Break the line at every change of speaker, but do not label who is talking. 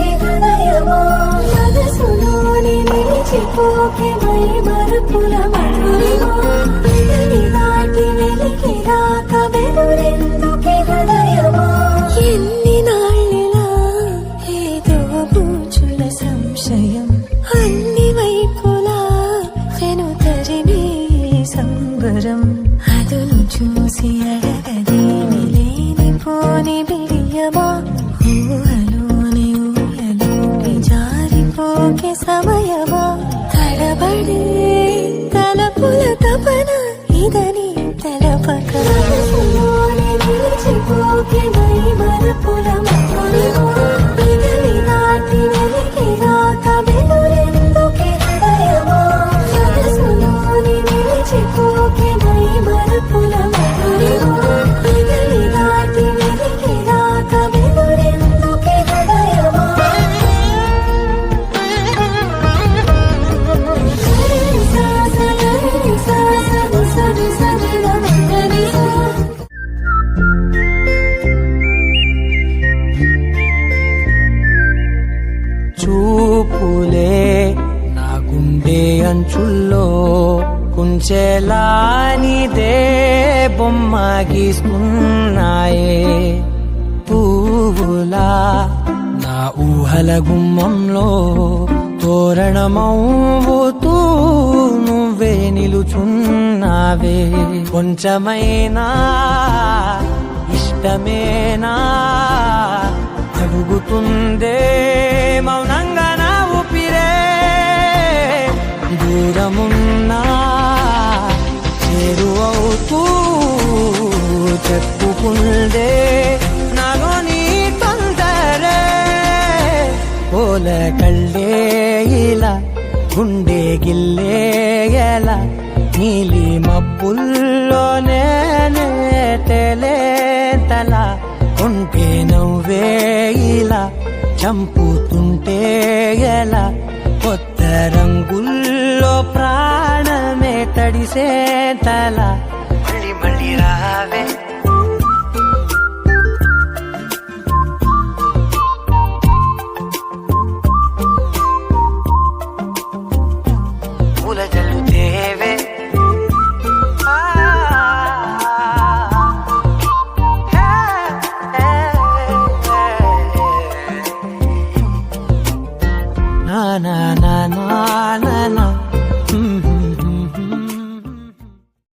నిలిచేందుకే హృదయమా మనసులోని నిలిచిపోకే మై మరుపుల మధురిమా పెదవి దాటి వెలికి రాక బెదురెందుకే హృదయమా ఎన్ని నాళ్ళిలా ఏదో పూచుల సంశయం అన్ని వైపులా వెనుతరిని సంబరం అదును చూసి అడగదేమి లేనిపోని బిడియమా ఊహలోని ఊయలోకి జారిపోకే సమయమా తడబడే తలపుల తపన ఇదని తెలపక మనసులోని నిలిచిపోకే మై మరుపుల మధురిమా పెదవి దాటి వెలికి రాక బెదురెందుకే హృదయమా మనసులోని నిలిచిపోకే మై మరుపుల మధురిమా పెదవి దాటి వెలికి రాక బెదురెందుకే హృదయమా
చూపులే నా గుండె అంచుల్లో కుంచెలా నీదే బొమ్మ గీసుకున్నాయే పువ్వులా నా ఊహల గుమ్మంలో తోరణమవుతూ నువ్వే నిలుచున్నావే కొంచెమైనా ఇష్టమేనా అడుగుతుందే మౌనంగా నా ఊపిరే దూరమున్నా చేరువవుతూ చెప్పుకుందే నాలో నీ తొందరే పోల కళ్ళే ఇలా గుండె గిల్లే ఎలా నీలి మబ్బుల్లోనే తల ఉంటే నవ్వే ఇలా చంపుతుంటే ఎలా కొత్త రంగుల్లో ప్రాణమే తడిసే తల మళ్ళీ మళ్ళీ రావే పూల జల్లుతేవే na na na na na